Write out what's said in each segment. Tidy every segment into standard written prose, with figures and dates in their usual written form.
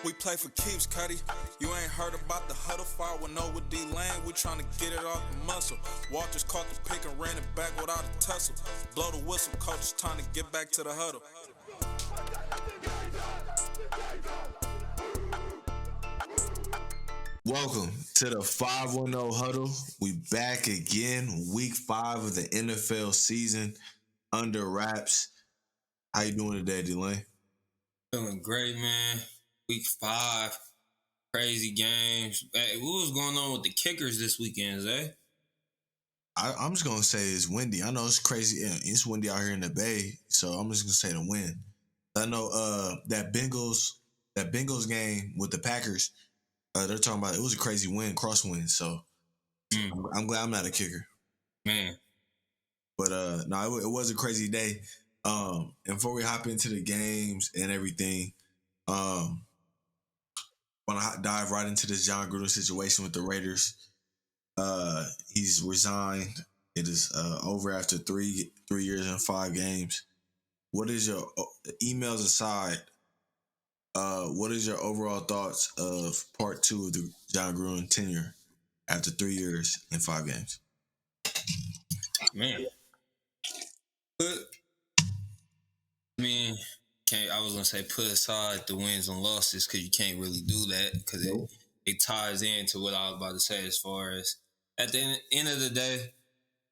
We play for keeps, Cuddy. You ain't heard about the huddle fire with no with D-Lane. We tryna get it off the muscle. Walters caught the pick and ran it back without a tussle. Blow the whistle, coach is time to get back to the huddle. Welcome to the 510 Huddle. We back again, week 5 of the NFL season, under wraps. How you doing today, D-Lane? Feeling great, man. Week 5, crazy games. Hey, what was going on with the kickers this weekend, Zay? I'm just gonna say it's windy. I know it's crazy. It's windy out here in the Bay, so I'm just gonna say the wind. I know that Bengals game with the Packers. They're talking about it was a crazy wind, crosswind. So I'm glad I'm not a kicker, Man. But no, it was a crazy day. And before we hop into the games and everything, want to dive right into this John Gruden situation with the Raiders. He's resigned. It is over after 3 years and 5 games. What is your emails aside? What is your overall thoughts of part 2 of the John Gruden tenure after 3 years and 5 games? Man. I was going to say put aside the wins and losses because you can't really do that because it ties into what I was about to say as far as at the end of the day,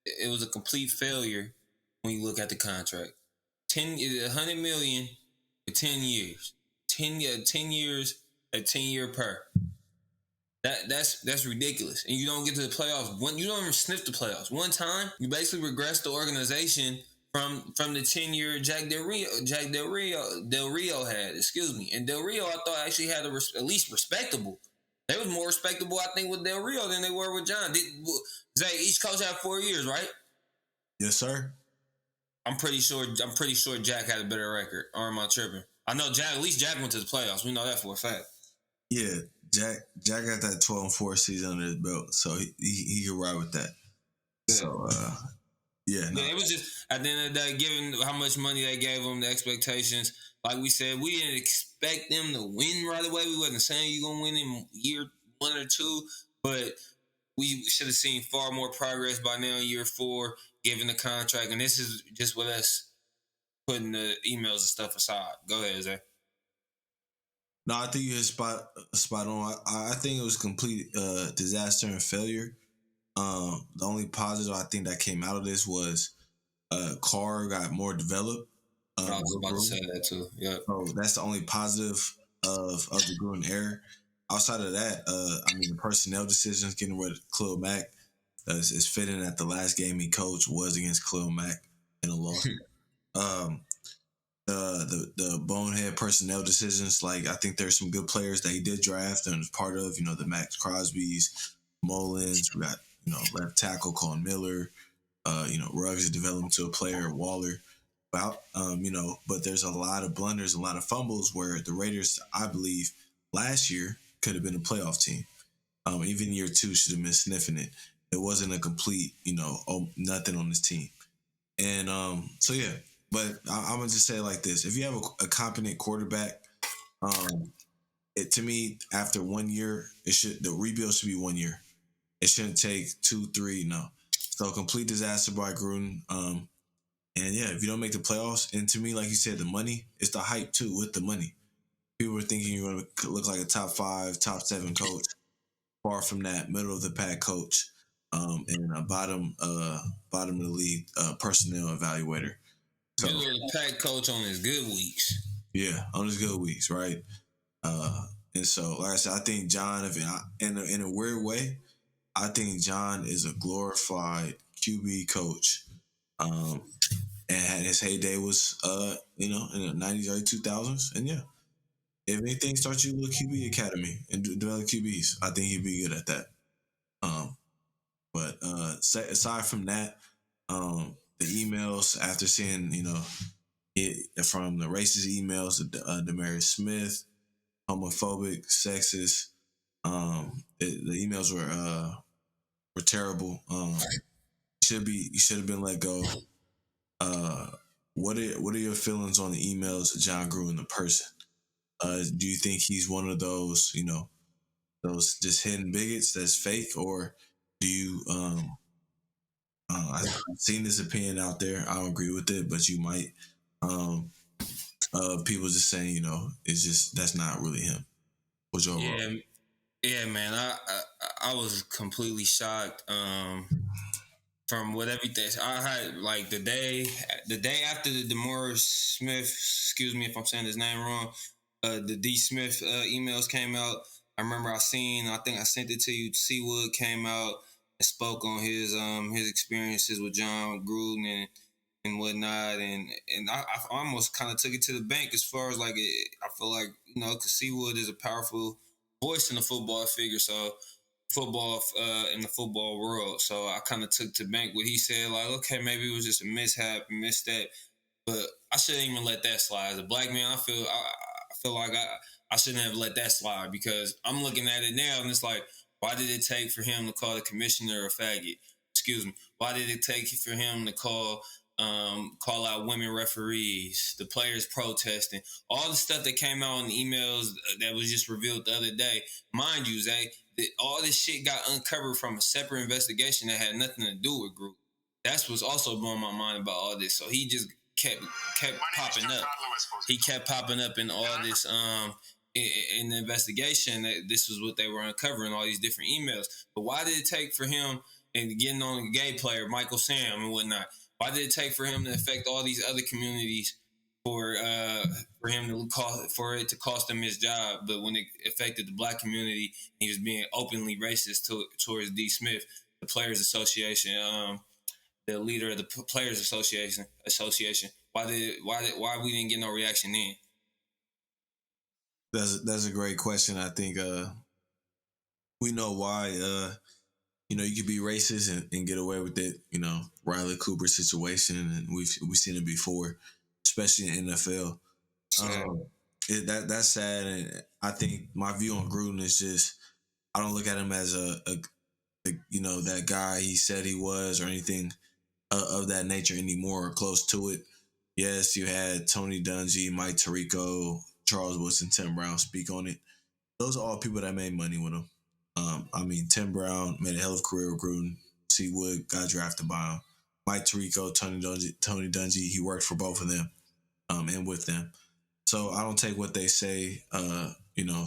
it was a complete failure when you look at the contract. $100 million for 10 years. 10 years at 10-year per. That's ridiculous. And you don't get to the playoffs. You don't even sniff the playoffs. One time, you basically regress the organization from the 10-year Jack Del Rio had. Excuse me. And Del Rio, I thought actually had at least respectable. They was more respectable, I think, with Del Rio than they were with John. Zay, each coach had 4 years, right? Yes, sir. I'm pretty sure Jack had a better record. Or am I tripping? I know Jack. At least Jack went to the playoffs. We know that for a fact. Yeah, Jack got that 12-4 season under his belt, so he could ride with that. Yeah. So, yeah. No. It was just at the end of the day, given how much money they gave him, the expectations. Like we said, we didn't expect them to win right away. We wasn't saying you're gonna win in year 1 or 2, but we should have seen far more progress by now in year 4, given the contract. And this is just with us putting the emails and stuff aside. Go ahead, Zay. No, I think you hit spot on. I think it was a complete disaster and failure. The only positive I think that came out of this was Carr got more developed. I was about to say that too. Yeah. So that's the only positive of the Gruden era. Outside of that, the personnel decisions, getting rid of Khalil Mack, is fitting that the last game he coached was against Khalil Mack in a loss. The bonehead personnel decisions, like I think there's some good players that he did draft and was part of, the Max Crosby's, Mullins, we got, left tackle Colin Miller, Ruggs is developing to a player, Waller, but there's a lot of blunders, a lot of fumbles where the Raiders, I believe, last year could have been a playoff team. Even year 2 should have been sniffing it. It wasn't a complete, nothing on this team. And so, yeah. But I'm going to just say it like this. If you have a competent quarterback, to me, after 1 year, the rebuild should be 1 year. It shouldn't take 2, 3, no. So complete disaster by Gruden. And yeah, if you don't make the playoffs, and to me, like you said, the money, it's the hype too with the money. People were thinking you're going to look like a top 5, top 7 coach. Far from that, middle of the pack coach, and a bottom of the league personnel evaluator. So, middle of the pack coach on his good weeks. Yeah, on his good weeks, right? And so, like I said, I think John, in a weird way, I think John is a glorified QB coach. And his heyday was, in the 90s, early 2000s. And yeah, if anything, start your little QB academy and develop QBs. I think he'd be good at that. But aside from that, the emails after seeing, from the racist emails to Demarius Smith, homophobic, sexist, the emails were terrible. You should have been let go. What are your feelings on the emails of John Gruden, the person? Do you think he's one of those, those just hidden bigots that's fake, or do you? I've seen this opinion out there. I don't agree with it, but you might. Um, People just saying, it's just that's not really him. What's your overall? Yeah, yeah, man. I was completely shocked. From what everything I had, like the day after the Demore Smith, excuse me if I'm saying his name wrong, the D Smith emails came out. I remember I think I sent it to you. Seawood came out and spoke on his experiences with John Gruden and whatnot, and I almost kind of took it to the bank as far as like I feel like because Seawood is a powerful voice in the football figure, so football in the football world. So I kind of took to bank what he said, like, okay, maybe it was just a mishap, misstep, but I shouldn't even let that slide. As a black man, I feel like I shouldn't have let that slide because I'm looking at it now and it's like, why did it take for him to call the commissioner a faggot? Excuse me. Why did it take for him to call out women referees, the players protesting, all the stuff that came out in the emails that was just revealed the other day? Mind you, Zay, that all this shit got uncovered from a separate investigation that had nothing to do with group. That's what's also blowing my mind about all this. So he just kept popping up. He kept popping up in all this in the investigation that this was what they were uncovering, all these different emails. But why did it take for him and getting on a gay player, Michael Sam and whatnot? Why did it take for him to affect all these other communities for him to for it to cost him his job? But when it affected the black community, he was being openly racist towards D. Smith, the Players Association, the leader of the Players Association. Why we didn't get no reaction then? That's a great question. I think we know why. You could be racist and get away with it. Riley Cooper situation, and we've seen it before, especially in NFL. That's sad, and I think my view on Gruden is just I don't look at him as that guy he said he was or anything of that nature anymore or close to it. Yes, you had Tony Dungy, Mike Tirico, Charles Woodson, Tim Brown speak on it. Those are all people that made money with him. Tim Brown made a hell of a career with Gruden. C. Wood got drafted by him. Mike Tirico, Tony Dungy, he worked for both of them and with them. So I don't take what they say,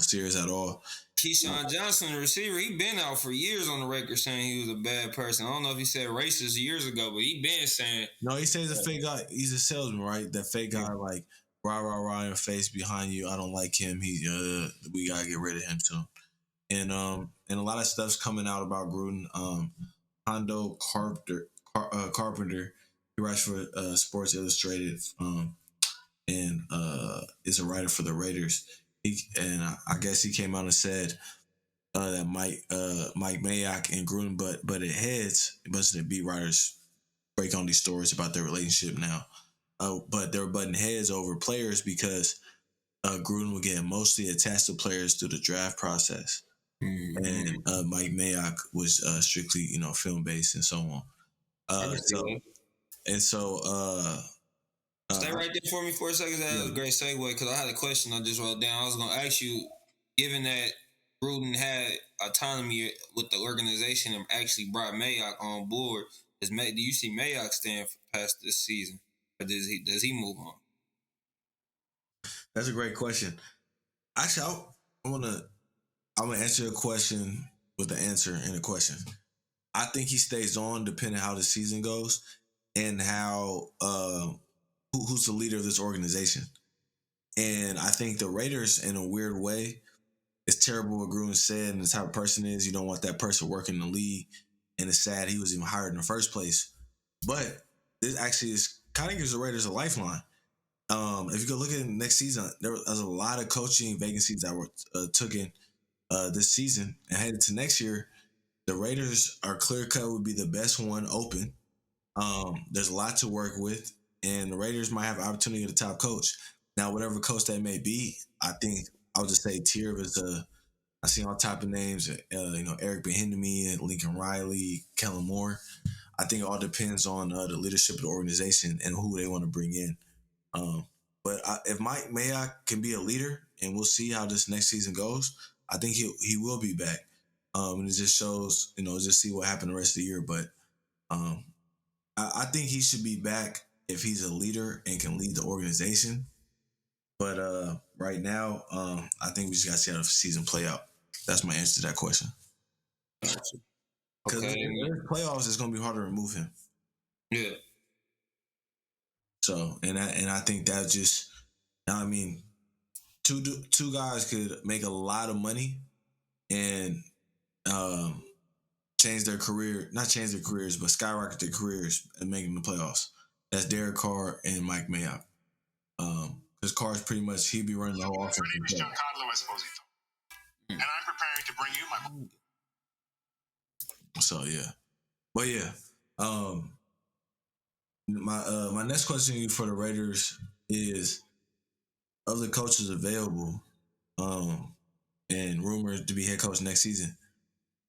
serious at all. Keyshawn Johnson, the receiver, he been out for years on the record saying he was a bad person. I don't know if he said racist years ago, but he been saying. No, he says a fake guy. He's a salesman, right? That fake guy, like rah rah rah in your face behind you. I don't like him. We gotta get rid of him soon. And a lot of stuff's coming out about Gruden. Hondo Carpenter, he writes for Sports Illustrated, and is a writer for the Raiders. I guess he came out and said that Mike Mayock and Gruden but it heads. A bunch of the beat writers break on these stories about their relationship now. But they were butting heads over players because Gruden would get mostly attached to players through the draft process. Mm-hmm. And Mike Mayock was strictly, film based and so on. Stay right there for me for a second. That was a great segue because I had a question I just wrote down. I was going to ask you, given that Gruden had autonomy with the organization and actually brought Mayock on board, do you see Mayock staying past this season, or does he move on? That's a great question. Actually, I'm gonna answer your question with the answer in a question. I think he stays on depending how the season goes and how who's the leader of this organization. And I think the Raiders, in a weird way, it's terrible what Gruden said and the type of person is. You don't want that person working in the league, and it's sad he was even hired in the first place. But this actually is kind of gives the Raiders a lifeline. If you go look at next season, there was a lot of coaching vacancies that were taken this season, and headed to next year, the Raiders are clear cut would be the best one open. There's a lot to work with, and the Raiders might have an opportunity to top coach. Now, whatever coach that may be, I think I would just say tier is I see all type of names, Eric Bieniemy and Lincoln Riley, Kellen Moore. I think it all depends on the leadership of the organization and who they want to bring in. But if Mike Mayock can be a leader and we'll see how this next season goes. I think he will be back. And it just shows, just see what happened the rest of the year. But um, I think he should be back if he's a leader and can lead the organization. But right now, I think we just got to see how the season play out. That's my answer to that question. Because Okay. if playoffs, it's going to be hard to remove him. Yeah. So, and I think that just, I mean, two guys could make a lot of money and change their career, not change their careers, but skyrocket their careers and making the playoffs. That's Derek Carr and Mike Mayock. Because Carr's pretty much, he'd be running the whole offense. My name is Giancarlo Esposito, and I'm preparing to bring you my. So yeah, but yeah, my next question for the Raiders is: of the coaches available, and rumored to be head coach next season,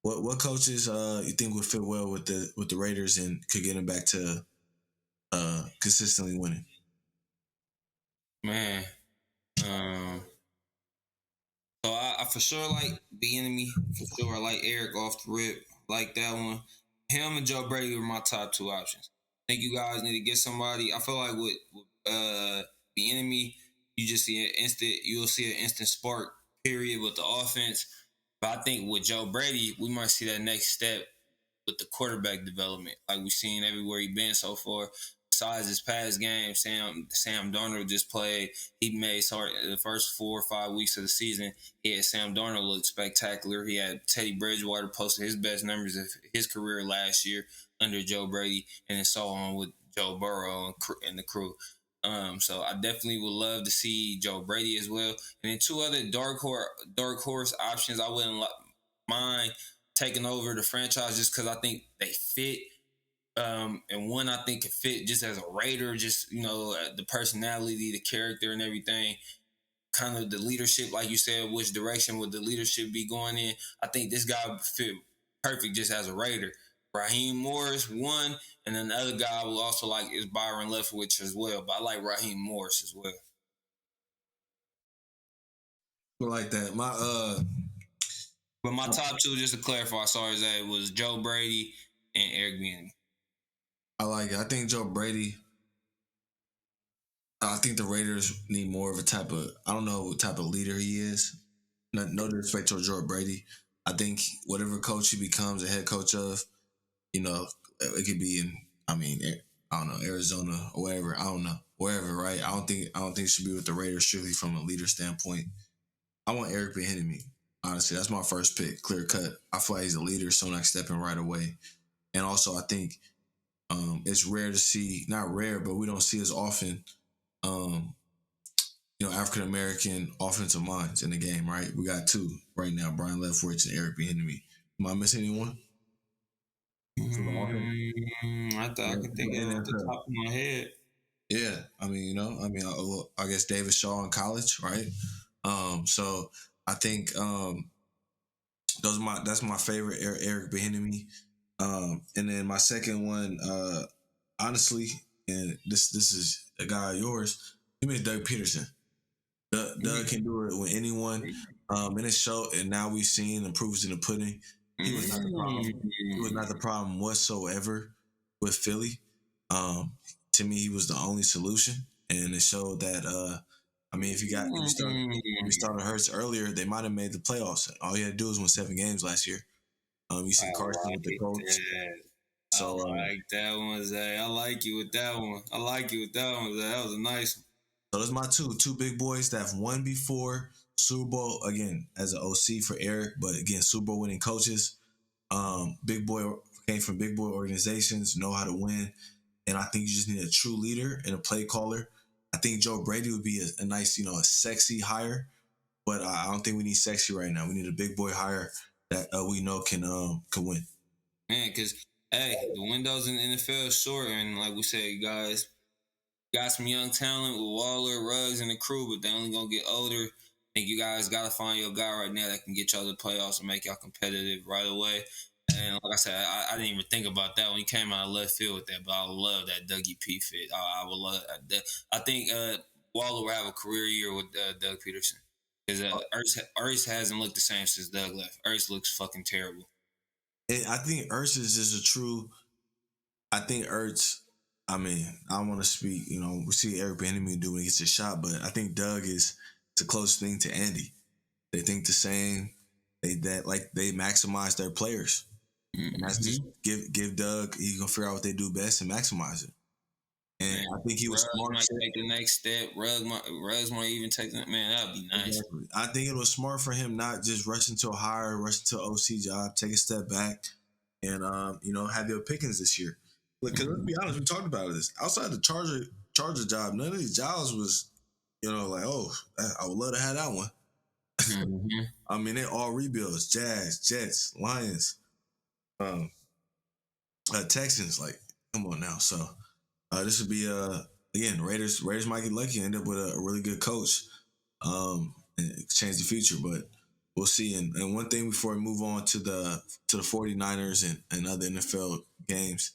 what coaches you think would fit well with the Raiders and could get them back to consistently winning? Man. So I for sure like the enemy. For sure, I like Eric off the rip. Like that one. Him and Joe Brady were my top two options. I think you guys need to get somebody. I feel like with the enemy, you just see an instant. You'll see an instant spark. Period with the offense. But I think with Joe Brady, we might see that next step with the quarterback development, like we've seen everywhere he's been so far. Besides his past game, Sam Darnold just played. He made the first 4 or 5 weeks of the season. He had Sam Darnold look spectacular. He had Teddy Bridgewater posted his best numbers of his career last year under Joe Brady, and then so on with Joe Burrow and the crew. So I definitely would love to see Joe Brady as well. And then two other dark horse options I wouldn't mind taking over the franchise just because I think they fit. And one I think could fit just as a Raider, just the personality, the character, and everything. Kind of the leadership, like you said, which direction would the leadership be going in? I think this guy would fit perfect just as a Raider. Raheem Morris, one, and then the other guy I will also like is Byron Leftwich as well. But I like Raheem Morris as well. I like that. But my top two, just to clarify, sorry, Zay, was Joe Brady and Eric Bieniemy. I like it. I think Joe Brady. I think the Raiders need more of a type of, I don't know what type of leader he is. No disrespect to Joe Brady. I think whatever coach he becomes a head coach of, it could be in, I don't know, Arizona or wherever. I don't know. Wherever, right? I don't think it should be with the Raiders strictly from a leader standpoint. I want Eric Bieniemy. Honestly, that's my first pick, clear cut. I feel like he's a leader, so I can step in right away. And also, I think it's rare to see, not rare, but we don't see as often, African American offensive minds in the game, right? We got two right now, Brian Leftwich and Eric Bieniemy. Am I missing anyone? I thought I could think of it off the top of my head. Yeah, I guess David Shaw in college, right? So I think that's my favorite, Eric Bieniemy. And then my second one, honestly, and this is a guy of yours. He made Doug Peterson. Doug can do it with anyone. And it showed, and now we've seen the proofs in the pudding. He was not the problem. He was not the problem whatsoever with Philly. To me, he was the only solution, and it showed that. If you started Hurts earlier, they might have made the playoffs. All you had to do was win 7 games last year. You see Carson with the Colts. So I like that one, Zay. I like you with that one. Zay. That was a nice one. So those are my two big boys that have won before Super Bowl, again, as an OC for Eric, but again, Super Bowl winning coaches. Big boy came from big boy organizations, know how to win. And I think you just need a true leader and a play caller. I think Joe Brady would be a nice, a sexy hire, but I don't think we need sexy right now. We need a big boy hire that we know can win. Man, because the windows in the NFL is short, and like we said, you guys got some young talent with Waller, Ruggs, and the crew, but they only gonna get older. I think you guys gotta find your guy right now that can get y'all to the playoffs and make y'all competitive right away. And like I said, I didn't even think about that when he came out of left field with that, but I love that Dougie P fit. I would love that. I think Waller will have a career year with Doug Peterson. Because Ertz hasn't looked the same since Doug left. Ertz looks fucking terrible. And I think Ertz is just a true. I think Ertz. I mean, I don't want to speak. You know, we see Eric Bieniemy do when he gets a shot, but I think Doug is the closest thing to Andy. They think the same. They maximize their players. And that's just give Doug. He's gonna figure out what they do best and maximize it. And man, I think he was smart. Might take the next step. Ruggs might even take that. Man, that would be nice. Exactly. I think it was smart for him not just rush into a hire, rush into an OC job, take a step back, and have your pickings this year. Because let's be honest, we talked about this. Outside the Charger job, none of these jobs was, like, oh, I would love to have that one. Mm-hmm. I mean, they all rebuilds: Jazz, Jets, Lions, Texans. Like, come on now. So this would be again, Raiders might get lucky and end up with a really good coach and change the future, but we'll see. And one thing before we move on to the 49ers and other NFL games,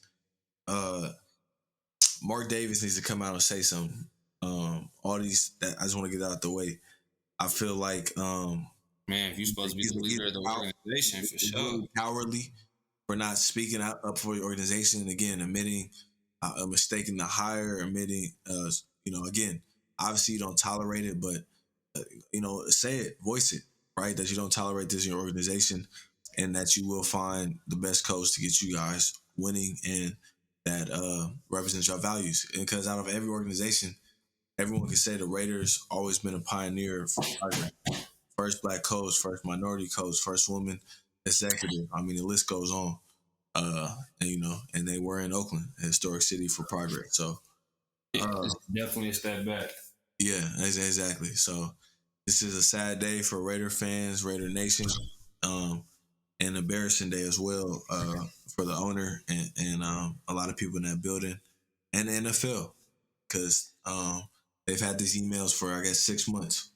Mark Davis needs to come out and say something. All these that I just want to get out the way. I feel like man, you're supposed to be the leader of the organization for sure. Really cowardly for not speaking up for the organization, and again admitting a mistake in the hire, admitting again, obviously you don't tolerate it, but say it, voice it, right? That you don't tolerate this in your organization, and that you will find the best coach to get you guys winning and that represents your values. Because out of every organization, everyone can say the Raiders always been a pioneer for progress. First black coach, first minority coach, first woman executive. I mean, the list goes on. And they were in Oakland, a historic city for progress. So it's definitely a step back. Yeah, exactly. So this is a sad day for Raider fans, Raider Nation, an embarrassing day as well for the owner and a lot of people in that building and the NFL because they've had these emails for, I guess, 6 months.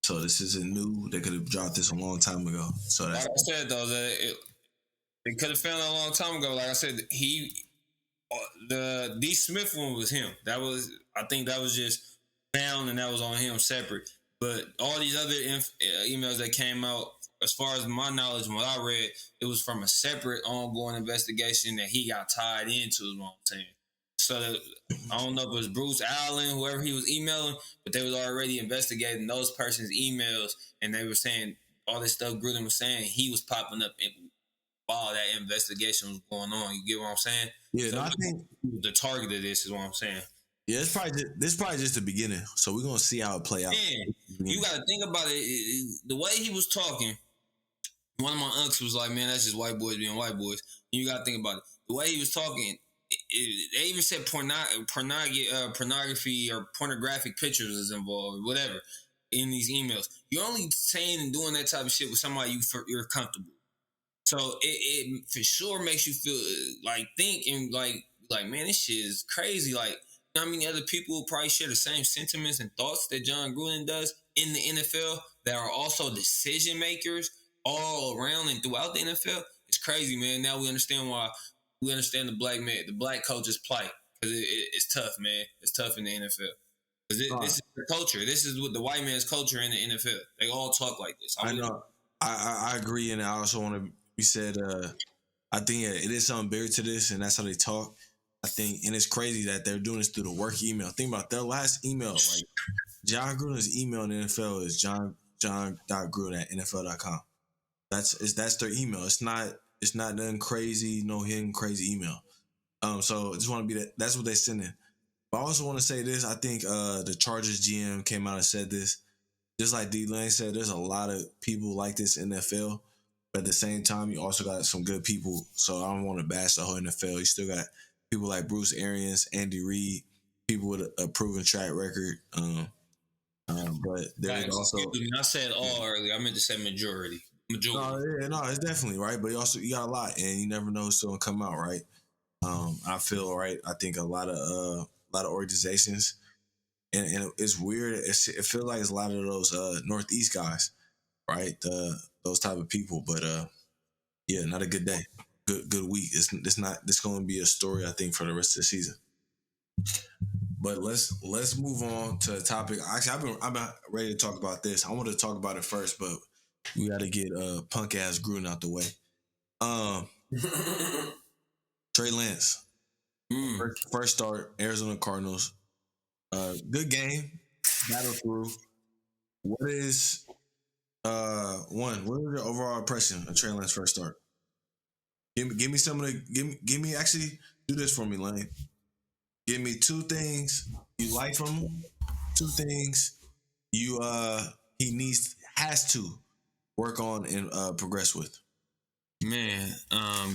So this isn't new. They could have dropped this a long time ago. So like I said, though, that they could have found it a long time ago. Like I said, the D. Smith one was him. I think that was just found and that was on him separate. But all these other emails that came out, as far as my knowledge and what I read, it was from a separate ongoing investigation that he got tied into, is what I'm saying. So I don't know if it was Bruce Allen, whoever he was emailing, but they was already investigating those persons' emails, and they were saying all this stuff Gruden was saying, he was popping up while that investigation was going on. You get what I'm saying? Yeah, so I think the target of this is what I'm saying. Yeah, this is probably just the beginning. So we're gonna see how it play out. Man, you gotta think about it. The way he was talking, one of my uncles was like, "Man, that's just white boys being white boys." And you gotta think about it. The way he was talking, they even said pornography or pornographic pictures is involved, or whatever, in these emails. You're only saying and doing that type of shit with somebody you're comfortable. So it for sure makes you feel like think and like man, this shit is crazy. Like, you know how many other people probably share the same sentiments and thoughts that John Gruden does in the NFL that are also decision makers all around and throughout the NFL? It's crazy, man. Now we understand why. We understand the black coach's plight, because it's tough, man. It's tough in the NFL. Because this is the culture. This is what the white man's culture in the NFL. They all talk like this. I know. I agree, and I also want to be said. I think it is something buried to this, and that's how they talk. I think, and it's crazy that they're doing this through the work email. Think about their last email. Like John Gruden's email in the NFL is john.gruden@nfl.com. That's their email. It's not nothing crazy, no hidden crazy email. So I just want to be that. That's what they sending. But I also want to say this. I think the Chargers GM came out and said this. Just like D Lane said, there's a lot of people like this in the NFL. But at the same time, you also got some good people. So I don't want to bash the whole NFL. You still got people like Bruce Arians, Andy Reid, people with a proven track record. But there's also. I said all earlier. I meant to say majority. No, it's definitely right. But you got a lot, and you never know who's going to come out, right? I feel right. I think a lot of organizations, and it's weird. It feels like it's a lot of those Northeast guys, right? Those type of people. But yeah, not a good day. Good week. It's not. This going to be a story, I think, for the rest of the season. But let's move on to a topic. Actually, I've been ready to talk about this. I want to talk about it first, but we got to get punk ass Gruden out the way. Um, Trey Lance, first start, Arizona Cardinals. Good game, battle through. What is What is your overall impression of Trey Lance first start? Give me some of the give me actually do this for me, Lane. Give me two things you like from him, two things you he has to work on and progress with. Man,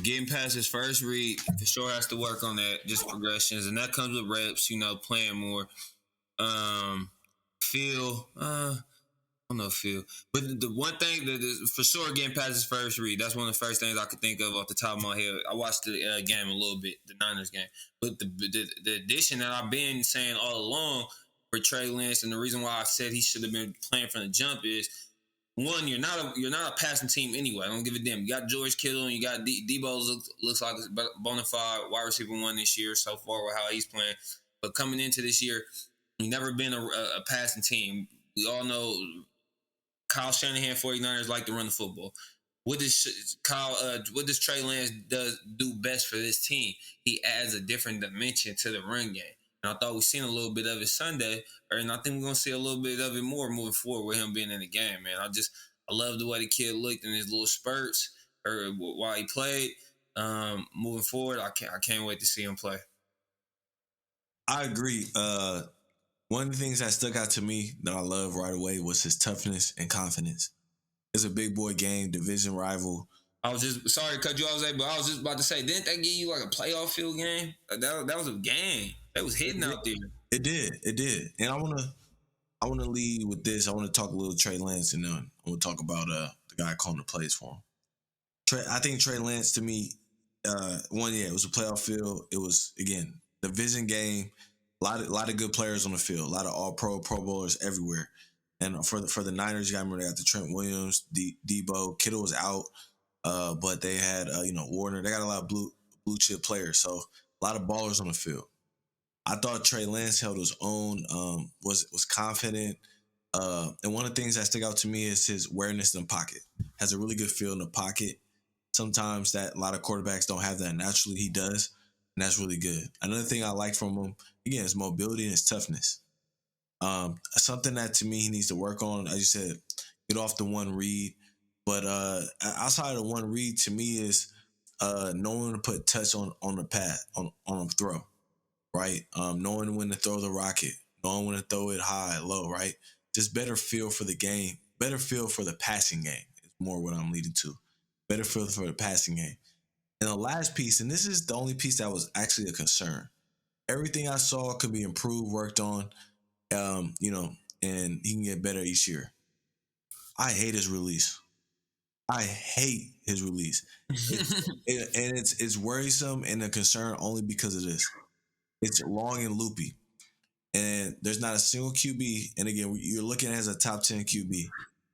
getting past his first read for sure has to work on that, just progressions, and that comes with reps. Playing more. Feel, I don't know, feel, but the one thing that is for sure getting past his first read. That's one of the first things I could think of off the top of my head. I watched the game a little bit, the Niners game, but the addition that I've been saying all along for Trey Lance, and the reason why I said he should have been playing from the jump is. One, you're not a passing team anyway. I don't give a damn. You got George Kittle and you got Debo looks like a bona fide wide receiver one this year so far with how he's playing. But coming into this year, you've never been a passing team. We all know Kyle Shanahan 49ers like to run the football. What does Trey Lance do best for this team? He adds a different dimension to the run game. And I thought we seen a little bit of it Sunday, and I think we're gonna see a little bit of it more moving forward with him being in the game, man. I love the way the kid looked in his little spurts or while he played. Moving forward, I can't wait to see him play. I agree. One of the things that stuck out to me that I love right away was his toughness and confidence. It's a big boy game, division rival. I was just sorry to cut you off, but I was just about to say, didn't that give you like a playoff field game? That was a game. That was hitting out there. It did. And I wanna lead with this. I want to talk a little Trey Lance, and then I want to talk about the guy calling the plays for him. I think Trey Lance to me, it was a playoff field. It was again division game. A lot of good players on the field. A lot of all pro bowlers everywhere. And for the Niners, you got to remember they got the Trent Williams, Debo, Kittle was out, but they had Warner. They got a lot of blue chip players, so a lot of ballers on the field. I thought Trey Lance held his own, was confident, and one of the things that stick out to me is his awareness in the pocket. Has a really good feel in the pocket. Sometimes that a lot of quarterbacks don't have that naturally. He does, and that's really good. Another thing I like from him again is mobility and his toughness. Something that to me he needs to work on, as you said, get off the one read. But outside of the one read, to me is knowing to put touch on the pad on a throw, right? Knowing when to throw the rocket, knowing when to throw it high, low, right? Just better feel for the game, better feel for the passing game is more what I'm leading to. Better feel for the passing game. And the last piece, and this is the only piece that was actually a concern. Everything I saw could be improved, worked on, and he can get better each year. I hate his release. I hate his release. It's worrisome and a concern only because of this. It's long and loopy. And there's not a single QB, and again, you're looking at it as a top 10 QB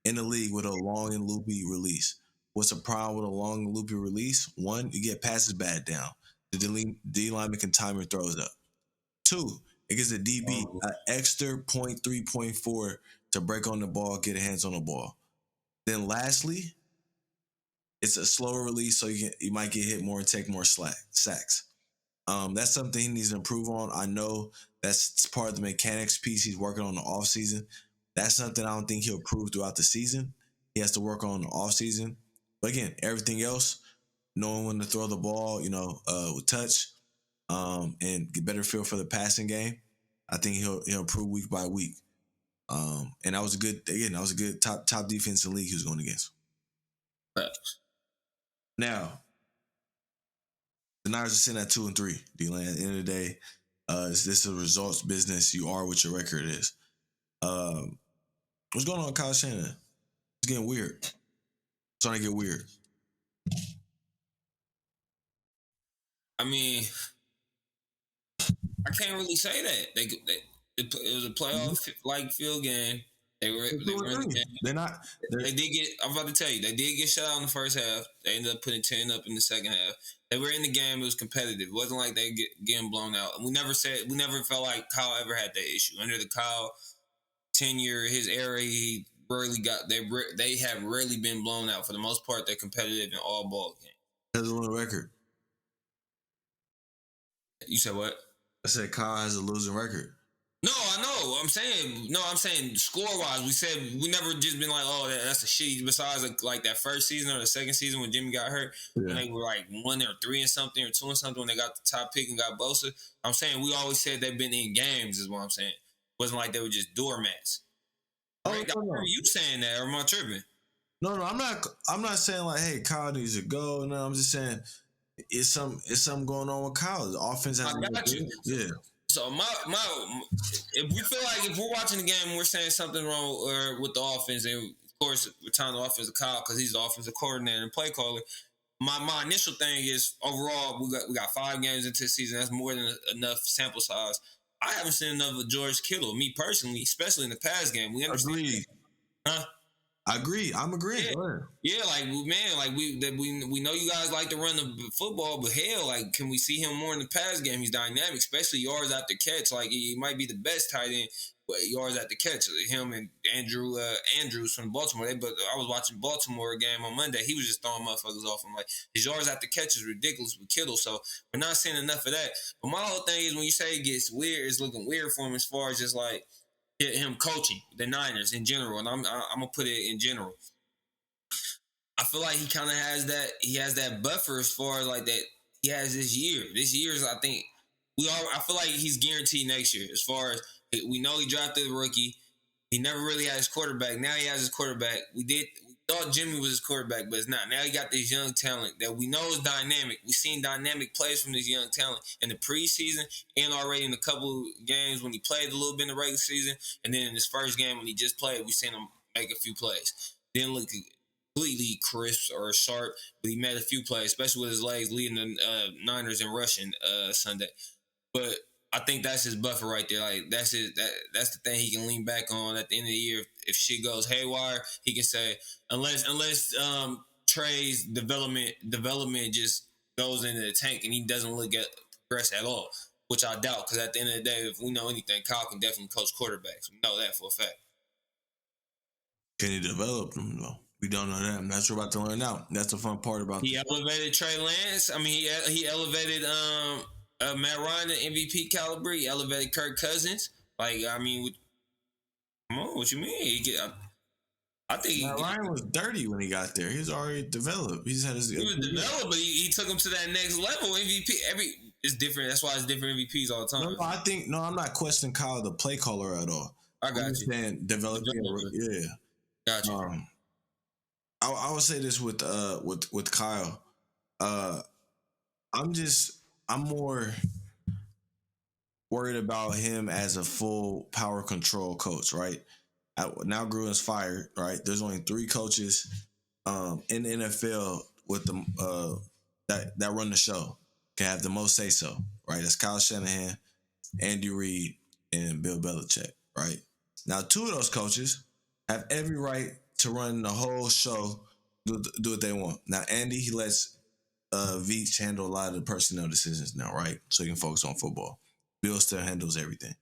in the league with a long and loopy release. What's the problem with a long and loopy release? One, you get passes bad down. The D lineman can time your throws up. Two, it gives a DB an extra 0.3, 0.4 to break on the ball, get hands on the ball. Then lastly, it's a slower release, so you might get hit more and take more sacks. That's something he needs to improve on. I know that's part of the mechanics piece he's working on the offseason. That's something I don't think he'll improve throughout the season. He has to work on the offseason. But again, everything else, knowing when to throw the ball, with touch, and get better feel for the passing game, I think he'll improve week by week. And that was a good top defense in the league he was going against. Now, the Niners are sitting at 2-3. D-Land, at the end of the day, this is a results business. You are what your record is. What's going on with Kyle Shanahan? It's getting weird. It's starting to get weird. I mean, I can't really say that. It was a playoff like field game. They were in the game. They're not. They did get. I'm about to tell you, they did get shut out in the first half. They ended up putting 10 up in the second half. They were in the game. It was competitive. It wasn't like they getting blown out. We never felt like Kyle ever had that issue under the Kyle tenure, his era. He rarely got. They have rarely been blown out. For the most part, they're competitive in all ball games. Has a losing record. You said what? I said Kyle has a losing record. No, I know. I'm saying score-wise, we said we never just been like, oh, that's a shitty. Besides, like that first season or the second season when Jimmy got hurt, when they were like 1 or 3 and something or 2 and something when they got the top pick and got Bosa. I'm saying we always said they've been in games. Is what I'm saying. It wasn't like they were just doormats. Oh, right? I remember you saying that, or am I tripping? No, I'm not saying like, hey, Kyle needs to go. No, I'm just saying it's something going on with Kyle. The offense has. I got you. Yeah. So if we feel like if we're watching the game and we're saying something wrong or with the offense, and of course we're telling the offense to Kyle because he's the offensive coordinator and play caller. My initial thing is overall we got 5 games into the season. That's more than enough sample size. I haven't seen enough of George Kittle, me personally, especially in the pass game. We understand. Agreed. Huh? I agree. I'm agreeing. Yeah, like man, like we know you guys like to run the football, but hell, like can we see him more in the pass game? He's dynamic, especially yards after catch. Like he might be the best tight end, but yards after catch. Him and Andrews from Baltimore. But I was watching Baltimore game on Monday. He was just throwing motherfuckers off. I'm like, his yards after catch is ridiculous with Kittle. So we're not seeing enough of that. But my whole thing is when you say it gets weird, it's looking weird for him as far as just like him coaching the Niners in general, and I'm gonna put it in general. I feel like he kind of has that. He has that buffer as far as like that. He has this year. This year's I think I feel like he's guaranteed next year. As far as we know, he drafted a rookie. He never really had his quarterback. Now he has his quarterback. We thought Jimmy was his quarterback, but it's not. Now he got this young talent that we know is dynamic. We've seen dynamic plays from this young talent in the preseason and already in a couple games when he played a little bit in the regular season. And then in his first game when he just played, we've seen him make a few plays. Didn't look completely crisp or sharp, but he made a few plays, especially with his legs leading the Niners in rushing Sunday. But I think that's his buffer right there. Like that's the thing he can lean back on at the end of the year. If shit goes haywire, he can say unless Trey's development just goes into the tank and he doesn't progress at all, which I doubt. Because at the end of the day, if we know anything, Kyle can definitely coach quarterbacks. We know that for a fact. Can he develop them though? We don't know that. That's what we're about to learn out. That's the fun part about. He elevated Trey Lance. I mean, he elevated Matt Ryan to MVP caliber. He elevated Kirk Cousins. Like, I mean, come on, what you mean? I think Matt Ryan was dirty when he got there. He was already developed. He was developed, but he took him to that next level. MVP, it's different. That's why it's different MVPs all the time. I'm not questioning Kyle the play caller at all. I got you. Saying developing, yeah. Got you. I would say this with Kyle. I'm more worried about him as a full power control coach, right? Now Gruden's fired, right? There's only 3 coaches in the NFL with the that run the show, can have the most say so, right? That's Kyle Shanahan, Andy Reid, and Bill Belichick, right? Now 2 of those coaches have every right to run the whole show, do what they want. Now Andy, he lets Veach handle a lot of the personnel decisions now, right? So he can focus on football. Bill still handles everything.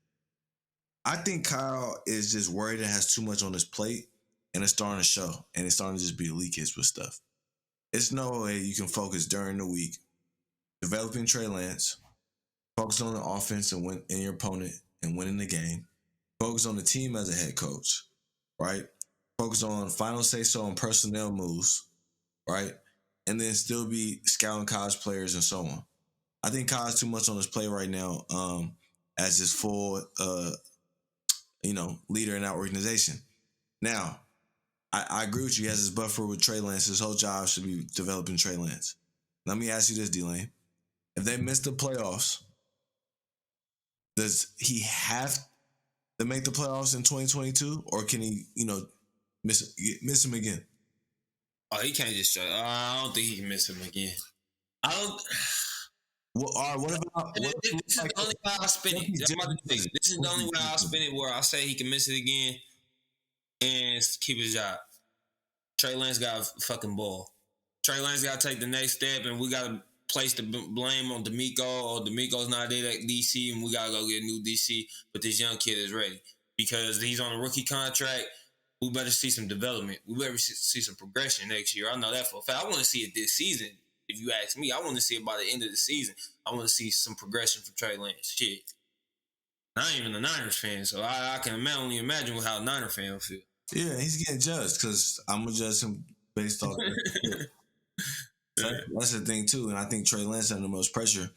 I think Kyle is just worried and has too much on his plate, and it's starting to show, and it's starting to just be leakage with stuff. It's no way you can focus during the week, developing Trey Lance, focus on the offense and win in your opponent and winning the game, focus on the team as a head coach, right? Focus on final say-so on personnel moves, right? And then still be scouting college players and so on. I think Kyle's too much on his plate right now as his full, leader in that organization. Now, I agree with you. He has his buffer with Trey Lance. His whole job should be developing Trey Lance. Let me ask you this, D-Lane. If they miss the playoffs, does he have to make the playoffs in 2022? Or can he, miss him again? Oh, he can't just shut. I don't think he can miss him again. I don't. Well, all right, what about? This is the only way I'll spin it. This is the only way I'll spin it where I say he can miss it again. and keep his job. Trey Lance got a fucking ball. Trey Lance got to take the next step, and we got to place the blame on D'Amico. Or D'Amico's not there at DC, and we got to go get a new DC. But this young kid is ready because he's on a rookie contract. We better see some development. We better see some progression next year. I know that for a fact. I want to see it this season. If you ask me, I want to see it by the end of the season. I want to see some progression from Trey Lance. Shit. I ain't even a Niners fan, so I can only imagine how a Niner fan would feel. Yeah, he's getting judged because I'm gonna judge him based off. That's the thing too, and I think Trey Lance under the most pressure.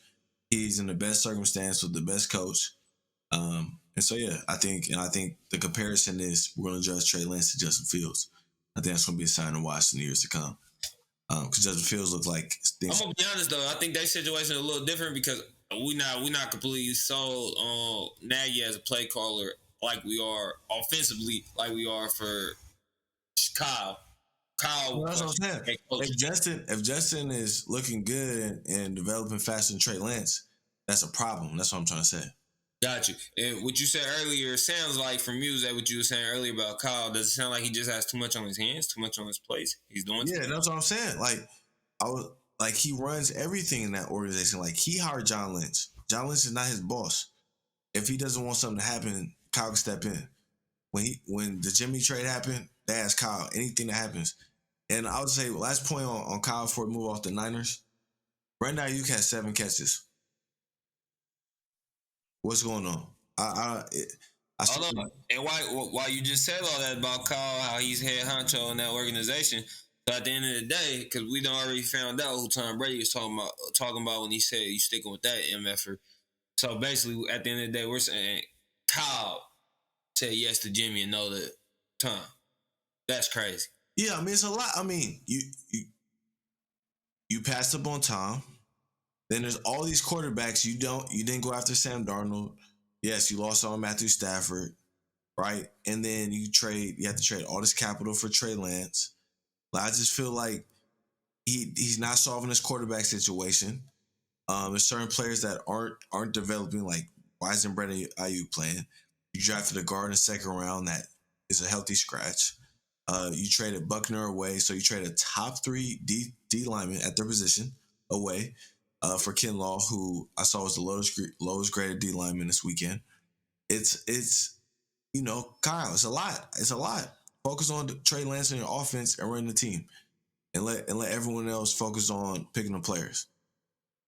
He's in the best circumstance with the best coach, and so yeah, I think the comparison is we're gonna judge Trey Lance to Justin Fields. I think that's gonna be a sign to watch in the years to come. Because Justin Fields look like things. I'm gonna be honest though, I think their situation is a little different because we not completely sold on Nagy as a play caller like we are offensively, like we are for Kyle. Well, that's what I'm saying. If Justin is looking good and developing faster than Trey Lance, that's a problem. That's what I'm trying to say. Got you. And what you said earlier sounds like from you, is that what you were saying earlier about Kyle? Does it sound like he just has too much on his hands, too much on his plate? He's doing that's what I'm saying. Like he runs everything in that organization. Like he hired John Lynch. John Lynch is not his boss. If he doesn't want something to happen, Kyle can step in. When the Jimmy trade happened, they asked Kyle anything that happens. And I would say last point on Kyle before we move off the Niners. Brandon Ayuk had 7 catches. What's going on? Hold on. And why you just said all that about Kyle, how he's head honcho in that organization. So at the end of the day, because we done already found out who Tom Brady was talking about when he said you sticking with that MFer. So basically, at the end of the day, we're saying Kyle said yes to Jimmy and no to Tom. That's crazy. Yeah, I mean, it's a lot. I mean, you passed up on Tom. Then there's all these quarterbacks you didn't go after Sam Darnold. Yes, you lost on Matthew Stafford, right? And then you have to trade all this capital for Trey Lance. I just feel like he's not solving his quarterback situation. There's certain players that aren't developing. Like, why isn't Brandon Ayuk playing? You drafted a guard in the second round that is a healthy scratch. You traded Buckner away, so you traded a top 3 D lineman at their position away for Ken Law, who I saw was the lowest graded D lineman this weekend. It's Kyle, it's a lot. It's a lot. Focus on Trey Lance and your offense and running the team, and let everyone else focus on picking the players.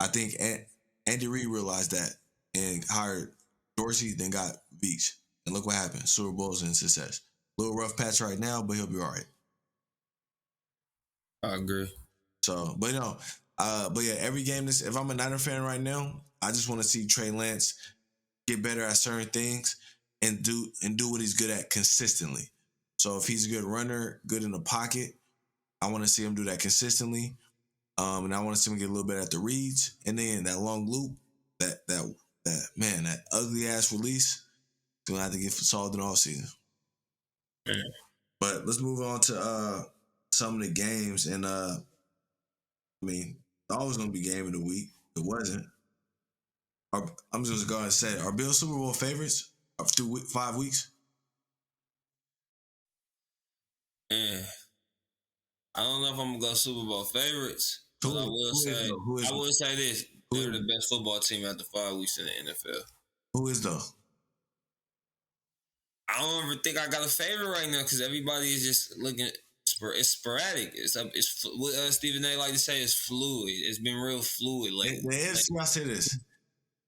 I think Andy Reid realized that and hired Dorsey, then got Veach, and look what happened: Super Bowls and success. A little rough patch right now, but he'll be all right. I agree. So, but yeah, every game. If I'm a Niner fan right now, I just want to see Trey Lance get better at certain things and do what he's good at consistently. So if he's a good runner, good in the pocket, I want to see him do that consistently. And I want to see him get a little bit at the reads, and then that long loop, that ugly ass release, gonna have to get solved in all season. Yeah. But let's move on to some of the games, and I mean, it's always gonna be game of the week. It wasn't. I'm just gonna say, are Bills Super Bowl favorites through 5 weeks? Yeah. I don't know if I'm gonna go Super Bowl favorites, but I will say this: they're the best football team after 5 weeks in the NFL. Who is though? I don't ever think I got a favorite right now because everybody is just looking. It's sporadic. It's what Stephen A. like to say is fluid. It's been real fluid lately. The AFC, I say this: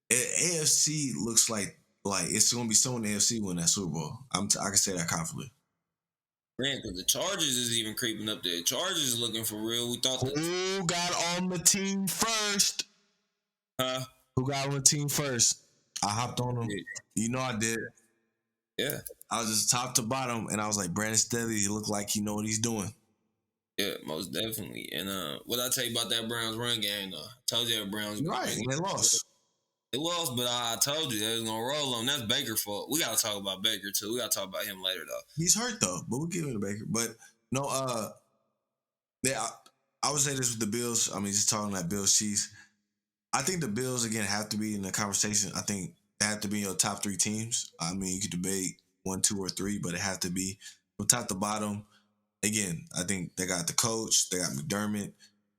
AFC looks like it's gonna be someone in the AFC win that Super Bowl. I can say that confidently. Man, because the Chargers is even creeping up there. Chargers is looking for real. We thought who got on the team first? Huh? Who got on the team first? I hopped on them. Yeah. You know I did. Yeah. I was just top to bottom, and I was like, Brandon Staley, he looked like he know what he's doing. Yeah, most definitely. And what I tell you about that Browns run game, though? I told you that Browns right, and they lost. They lost, but I told you they was gonna roll them. That's Baker's fault. We gotta talk about Baker too. We gotta talk about him later though. He's hurt though, but we'll give him to Baker. But no, I would say this with the Bills. I mean, just talking about Bills Chiefs. I think the Bills again have to be in the conversation. I think they have to be in your top 3 teams. I mean, you could debate 1, 2, or 3, but it have to be. from top to bottom. Again, I think they got the coach, they got McDermott.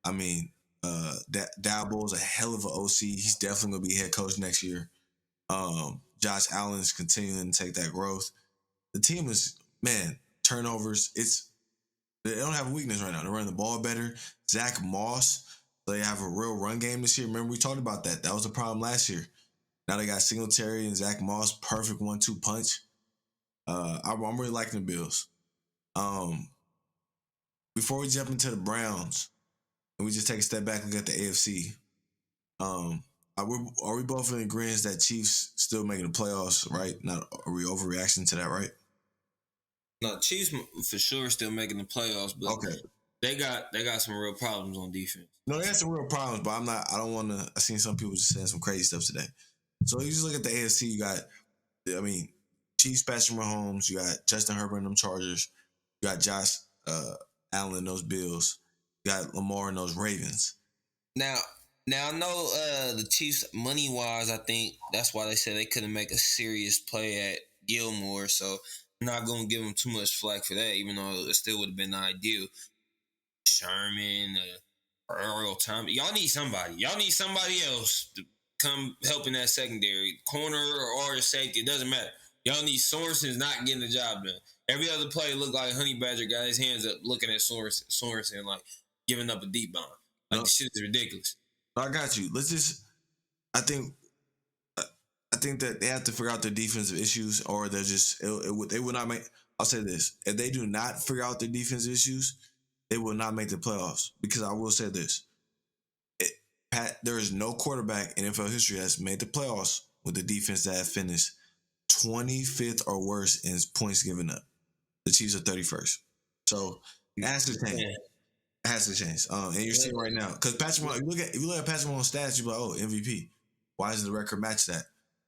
I mean, Dabo's a hell of an OC. He's definitely gonna be head coach next year. Josh Allen's continuing to take that growth. The team is, man, turnovers. They don't have a weakness right now. They're running the ball better. Zach Moss, they have a real run game this year. Remember we talked about that. That was a problem last year. Now they got Singletary and Zach Moss, perfect 1-2 punch. I'm really liking the Bills. Before we jump into the Browns, and we just take a step back and look at the AFC. Are we both in agreement that Chiefs still making the playoffs, right? Not are we overreaction to that, right? No, Chiefs for sure still making the playoffs, but Okay. they got some real problems on defense. No, they got some real problems, but I don't want to. I seen some people just saying some crazy stuff today. So you just look at the AFC. You got, Chiefs, Patrick Mahomes. You got Justin Herbert and them Chargers. You got Josh Allen and those Bills. You got Lamar and those Ravens. Now I know the Chiefs money wise, I think that's why they said they couldn't make a serious play at Gilmore. So I'm not gonna give them too much flack for that, even though it still would have been ideal. Sherman, Earl Thomas, y'all need somebody. Y'all need somebody else to come help in that secondary, corner or safety. It doesn't matter. Y'all need Sorensen's not getting the job done. Every other play looked like Honey Badger got his hands up looking at Sorensen like giving up a deep bomb. Like, this shit is ridiculous. I got you. I think that they have to figure out their defensive issues, or they're just they will not make. I'll say this: if they do not figure out their defensive issues, they will not make the playoffs. Because I will say this: there is no quarterback in NFL history that's made the playoffs with the defense that finished 25th or worse in points given up. The Chiefs are 31st, so it has to change. It has to change. And you're seeing right now because Patrick Mahomes. If you look at Patrick Mahomes' stats, you're like, oh, MVP. Why does the record match that?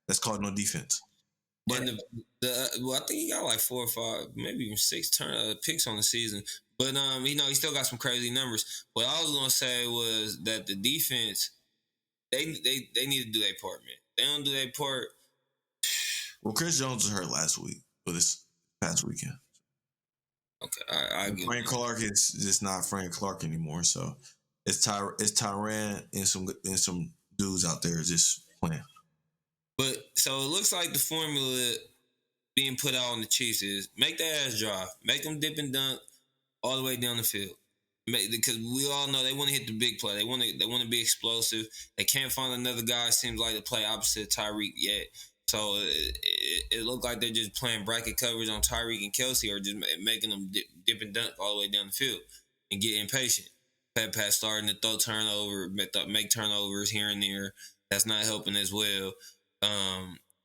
That's called no defense. But I think he got like 4 or 5, maybe even 6 picks on the season. But he still got some crazy numbers. What I was gonna say was that the defense, they need to do their part, man. They don't do their part. Well, Chris Jones was hurt last week, or this past weekend. Okay, I get Frank Clark is just not Frank Clark anymore. So it's Tyrann and some dudes out there just playing. But so it looks like the formula being put out on the Chiefs is make their ass drive, make them dip and dunk all the way down the field. Because we all know they want to hit the big play. They want to be explosive. They can't find another guy. Seems like to play opposite Tyreek yet. So it looked like they're just playing bracket coverage on Tyreek and Kelsey, or just making them dip and dunk all the way down the field and get impatient. Pat starting to throw turnover, make turnovers here and there. That's not helping as well.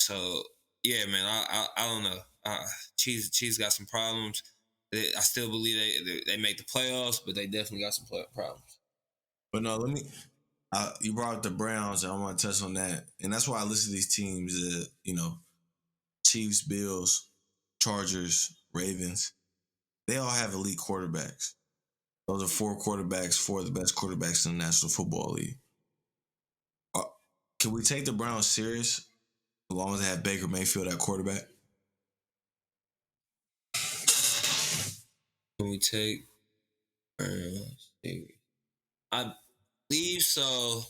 So yeah, man, I don't know. Chiefs got some problems. I still believe they make the playoffs, but they definitely got some problems. But no, you brought up the Browns, and I want to touch on that. And that's why I listen to these teams, Chiefs, Bills, Chargers, Ravens. They all have elite quarterbacks. Those are 4 quarterbacks, 4 of the best quarterbacks in the National Football League. Can we take the Browns serious as long as they have Baker Mayfield at quarterback? Can we take serious? I believe so,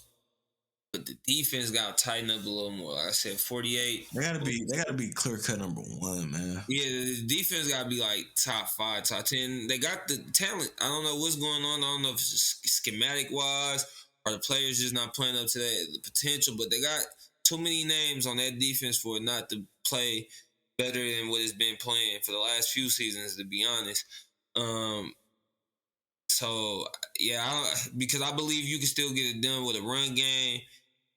but the defense got to tighten up a little more. Like I said, 48. They gotta be clear cut number 1, man. Yeah, the defense got to be like top 5, top 10. They got the talent. I don't know what's going on. I don't know if it's schematic wise or the players just not playing up to the potential. But they got too many names on that defense for it not to play better than what it's been playing for the last few seasons, to be honest. So yeah, because I believe you can still get it done with a run game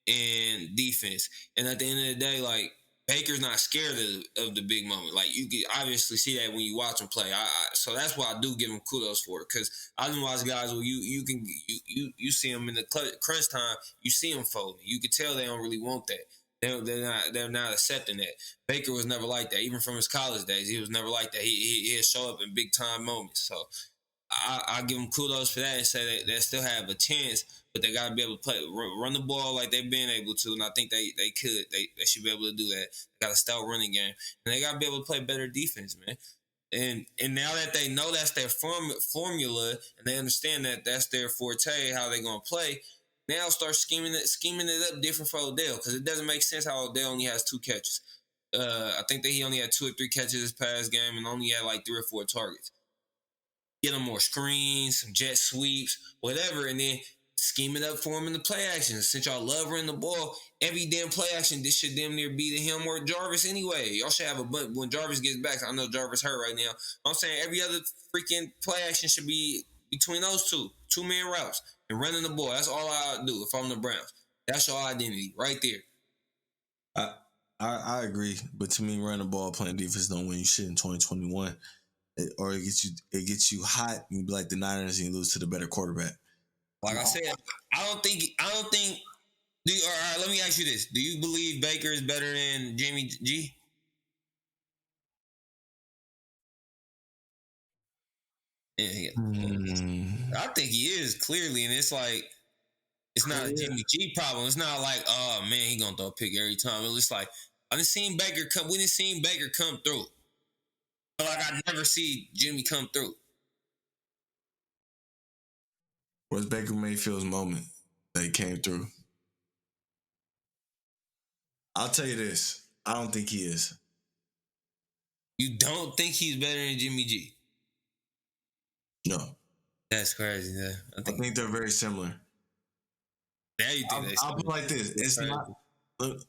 and defense. And at the end of the day, like, Baker's not scared of the big moment. Like, you can obviously see that when you watch him play. So that's why I do give him kudos for it, because I done watch guys where you see them in the crunch time, you see them folding. You can tell they don't really want that. They're not accepting that. Baker was never like that, even from his college days. He was never like that. He'll show up in big time moments. So I give them kudos for that and say they still have a chance, but they got to be able to run the ball like they've been able to, and I think they could. They should be able to do that. They got a stout running game, and they got to be able to play better defense, man. And now that they know that's their formula and they understand that that's their forte, how they're gonna play, now start scheming it up different for Odell, because it doesn't make sense how Odell only has 2 catches. I think that he only had 2 or 3 catches this past game and only had like 3 or 4 targets. Get him more screens, some jet sweeps, whatever, and then scheme it up for him in the play action. Since y'all love running the ball, every damn play action, this should damn near be to him or Jarvis anyway. Y'all should have a bunch when Jarvis gets back. I know Jarvis hurt right now. I'm saying every other freaking play action should be between those 2-man routes and running the ball. That's all I do if I'm the Browns. That's your identity right there. I agree, but to me, running the ball, playing defense don't win you shit in 2021. Or it gets you hot and you be like the Niners and you lose to the better quarterback. Like I said, I don't think. All right, let me ask you this: do you believe Baker is better than Jimmy G? Yeah, I think he is clearly, and it's like it's not a Jimmy G problem. It's not like, oh man, he gonna throw a pick every time. It's like I didn't seen Baker come. We didn't seen Baker come through. But like I never see Jimmy come through. Where's Baker Mayfield's moment that he came through? I'll tell you this. I don't think he is. You don't think he's better than Jimmy G? No. That's crazy. Yeah. I think they're very similar. Now you think I'll put it like this. It's not.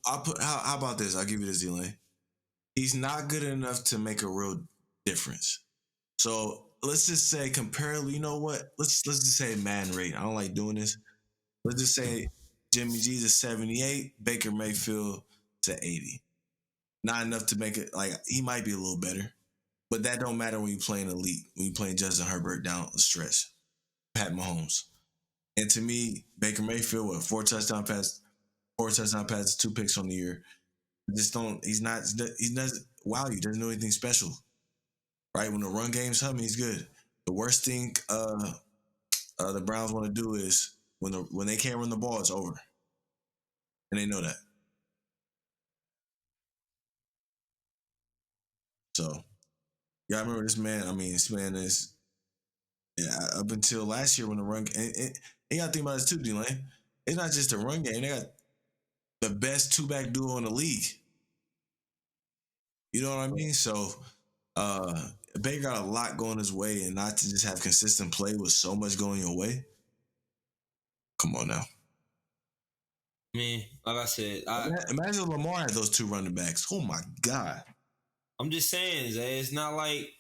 How about this? I'll give you this, Elaine. He's not good enough to make a real difference. So let's just say comparably. You know what? Let's just say man rate. I don't like doing this. Let's just say Jimmy G's a 78, Baker Mayfield to 80. Not enough to make it like he might be a little better, but that don't matter when you playing elite. When you playing Justin Herbert down the stretch, Pat Mahomes, and to me, Baker Mayfield with 4 touchdown passes, 2 picks on the year. Just don't. He's not. He doesn't wow you. Doesn't do anything special. Right when the run game's humming, he's good. The worst thing the Browns want to do is when they can't run the ball, it's over, and they know that. So, yeah, I remember this man. I mean, this man is up until last year when the run and you got to think about this too, D-Lane. It's not just a run game. They got the best 2-back duo in the league. You know what I mean? So, Baker got a lot going his way, and not to just have consistent play with so much going your way. Come on now. I mean, like I said, imagine Lamar had those 2 running backs. Oh my God. I'm just saying, Zay, it's not like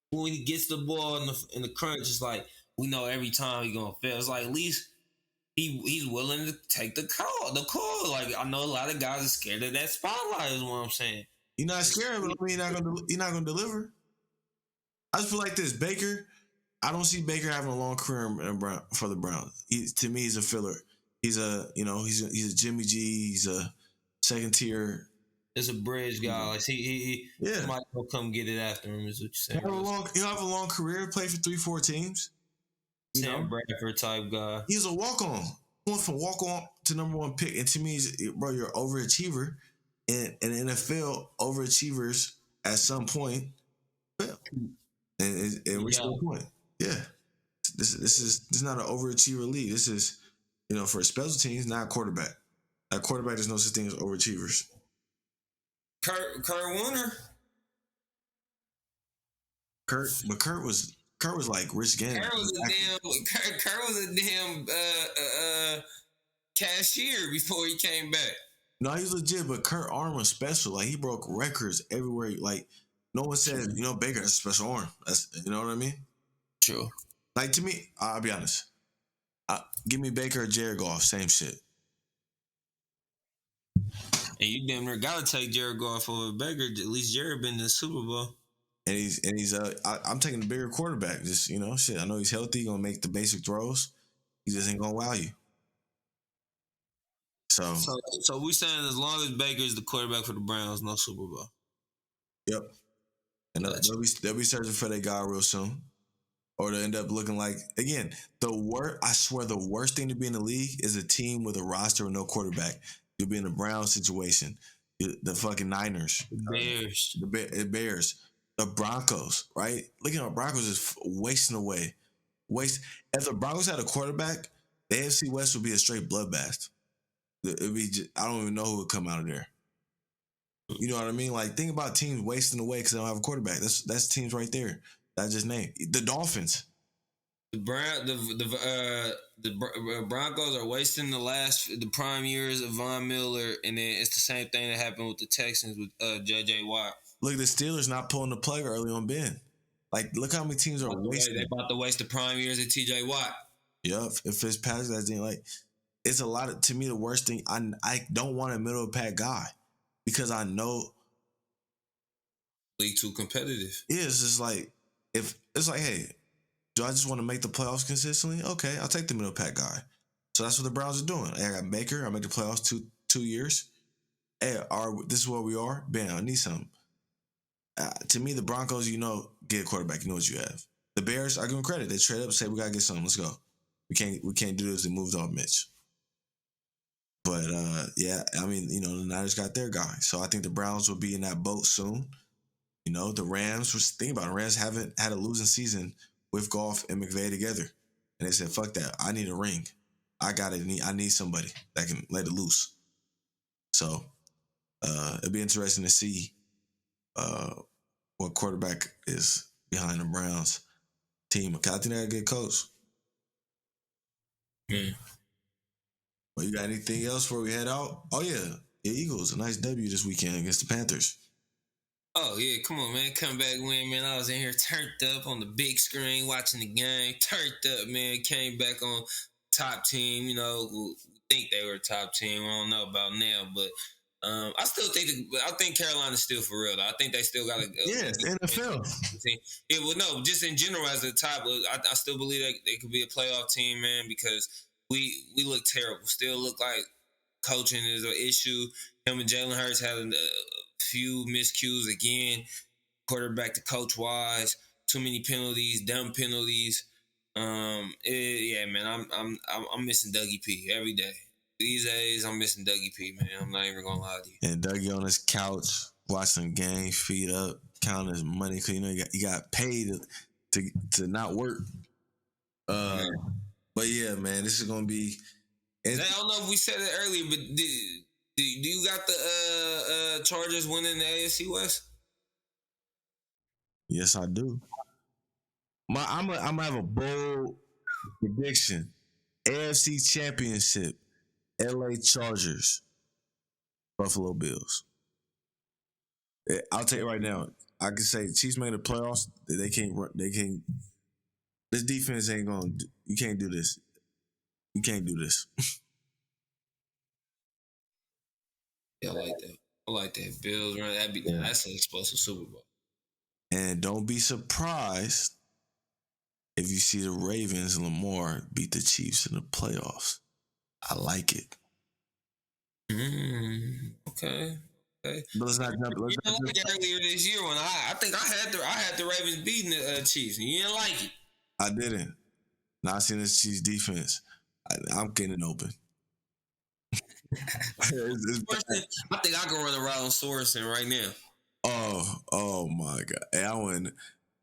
when he gets the ball in the crunch, it's like we know every time he's gonna fail. It's like at least he's willing to take the call. Like I know a lot of guys are scared of that spotlight. Is what I'm saying. You're not scared, but I mean you're not gonna deliver. I just feel like this Baker. I don't see Baker having a long career for the Browns. To me, he's a filler. He's a he's a Jimmy G. He's a second tier. It's a bridge guy. Like he somebody will come get it after him. Is what you're saying. He'll have a long career. Play for 3-4 teams. Sam Bradford type guy. He's a walk on. Went from walk on to number 1 pick. And to me, bro, you're an overachiever. And in NFL, overachievers at some point fail. And reach the point. Yeah. This is not an overachiever league. This is, for special teams, not a quarterback. At quarterback, there's no such thing as overachievers. Kurt Warner. Kurt was like Rich Gannon. Kurt was a damn cashier before he came back. No, he was legit, but Kurt arm was special. Like he broke records everywhere. Like no one said, Baker has a special arm. That's you know what I mean? True. Like to me, I'll be honest. Give me Baker or Jared Goff, same shit. And you damn near gotta take Jared Goff over Baker. At least Jared been in the Super Bowl. And he's I'm taking the bigger quarterback. Just shit. I know he's healthy, gonna make the basic throws. He just ain't gonna wow you. So we saying as long as Baker's the quarterback for the Browns, no Super Bowl. Yep. And they'll be searching for their guy real soon. Or they'll end up looking like, again, I swear the worst thing to be in the league is a team with a roster with no quarterback. You'll be in the Browns situation. The fucking Niners. The Bears. The Bears. The Broncos, right? Look at the Broncos is wasting away. If the Broncos had a quarterback, the AFC West would be a straight bloodbath. It'd be just, I don't even know who would come out of there. You know what I mean? Like, think about teams wasting away because they don't have a quarterback. That's teams right there. That just named the Dolphins. The Broncos are wasting the prime years of Von Miller, and then it's the same thing that happened with the Texans with J.J. Watt. Look at the Steelers not pulling the plug early on Ben. Like, look how many teams are wasting. They about to waste the prime years of T.J. Watt. Yep, if Fitzpatrick, that's like, it's a lot of, to me, the worst thing. I don't want a middle of the pack guy because I know league too competitive. Yeah, it's just like, if it's like, hey, do I just want to make the playoffs consistently? Okay, I'll take the middle pack guy. So that's what the Browns are doing. Hey, I got Baker. I made the playoffs two years. Hey, this is where we are. Bam, I need something. To me, the Broncos, get a quarterback. You know what you have. The Bears, I give them credit. They trade up, say we gotta get something. Let's go. We can't do this. They moved off Mitch. But yeah, I mean, the Niners got their guy. So I think the Browns will be in that boat soon. The Rams, think about it, Rams haven't had a losing season with Goff and McVay together. And they said, fuck that. I need a ring. I need somebody that can let it loose. So it'll be interesting to see what quarterback is behind the Browns team. I think they're a good coach. Yeah. Well, you got anything else before we head out? Oh, yeah. The Eagles, a nice W this weekend against the Panthers. Oh, yeah, come on, man. Come back win, man. I was in here turned up on the big screen watching the game. Turned up, man. Came back on top team, who think they were top team. I don't know about now, but I still think Carolina's still for real, though. I think they still got a it's NFL. Team. Yeah, well, no, just in general as the top, I still believe they could be a playoff team, man, because we look terrible. Still look like coaching is an issue. Him and Jalen Hurts had a few miscues again, quarterback to coach wise, too many penalties, dumb penalties. Yeah, man, I'm missing Dougie P every day. These days, I'm missing Dougie P, man. I'm not even gonna lie to you. And Dougie on his couch watching games, feet up, counting his money because he got paid to not work. But yeah, man, this is gonna be. I don't know if we said it earlier, but do you got the Chargers winning the AFC West? Yes, I do. I'm gonna have a bold prediction. AFC Championship, LA Chargers, Buffalo Bills. I'll tell you right now. I can say Chiefs made the playoffs. They can't run. They can't. This defense ain't going. You can't do this. You can't do this. Yeah, I like that. Bills run. That's an explosive Super Bowl. And don't be surprised if you see the Ravens and Lamar beat the Chiefs in the playoffs. I like it. Okay. But let's not jump. Earlier this year when I think I had the Ravens beating the Chiefs, and you didn't like it. I didn't. Not seeing the Chiefs defense. I'm getting open. I think I can run around Sorensen right now. Oh my God. Hey, I wouldn't.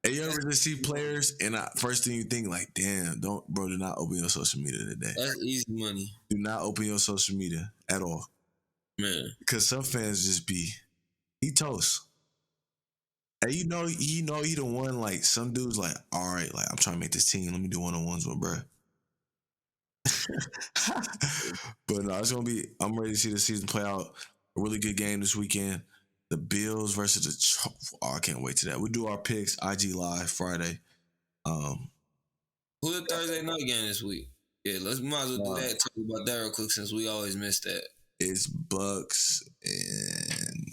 Hey, you ever just see players and first thing you think like, damn, do not open your social media today. That's easy money. Do not open your social media at all. Man. Because some fans just he toast. And he the one, like, some dudes like, all right, like, I'm trying to make this team. Let me do one-on-ones with bruh. But no, I'm ready to see the season play out. A really good game this weekend. The Bills versus I can't wait to that. We do our picks, IG Live Friday. Who the Thursday night game this week? Yeah, might as well do that. Talk about that real quick since we always miss that. It's Bucks and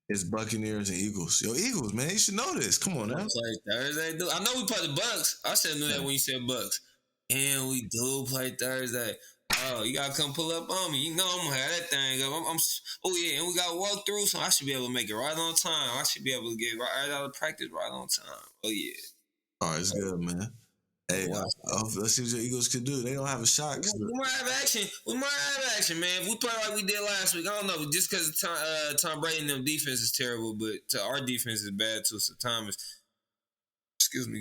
it's Buccaneers and Eagles. Yo, Eagles, man, you should know this. Come on now. Play Thursday. I know we play the Bucks. I said that when you said Bucks. And we do play Thursday. Oh, you gotta come pull up on me. You know I'm gonna have that thing up. Oh yeah, and we gotta walk through, so I should be able to make it right on time. I should be able to get right out of practice right on time. Oh yeah. All right, it's good, man. Hey, Wow. let's see what the Eagles can do. They don't have a shot. We might have action. We might have action, man. If we play like we did last week, I don't know. Just because Tom Brady and them defense is terrible, but our defense is bad too. So Thomas,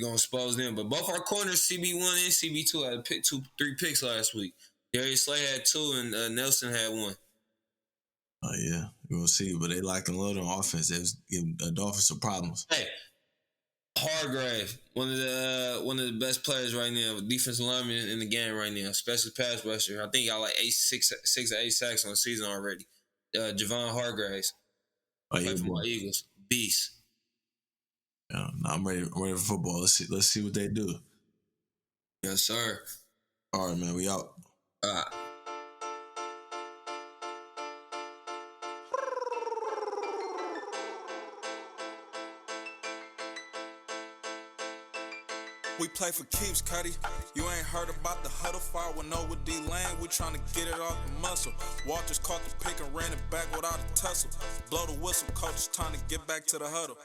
gonna expose them. But both our corners, CB1 and CB2, had picked 3 picks last week. Darius Slay had 2, and Nelson had 1. Oh yeah, we're gonna see. But they lacking a little on offense. They was giving the Dolphins some problems. Hey, Hargrave, one of the best players right now, defensive lineman in the game right now, especially pass rusher. I think he got like 6 or 8 sacks on the season already. Javon Hargraves, Oh yeah, played for my Eagles, beast. Yeah, I'm ready. I'm ready for football. Let's see what they do. Yes, sir. All right, man. We out. All right. We play for keeps, Cuddy. You ain't heard about the huddle fire with no with D-Lane. We tryna get it off the muscle. Walters caught the pick and ran it back without a tussle. Blow the whistle, coach is trying to get back to the huddle.